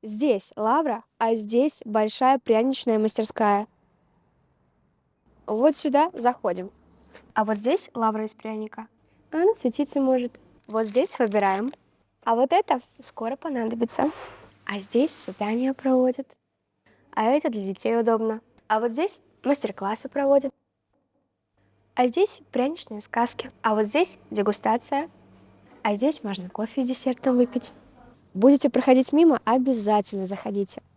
Здесь лавра, а здесь большая пряничная мастерская. Вот сюда заходим. А вот здесь лавра из пряника. Она светиться может. Вот здесь выбираем. А вот это скоро понадобится. А здесь свидания проводят. А это для детей удобно. А вот здесь мастер-классы проводят. А здесь пряничные сказки. А вот здесь дегустация. А здесь можно кофе и десертом выпить. Будете проходить мимо, обязательно заходите.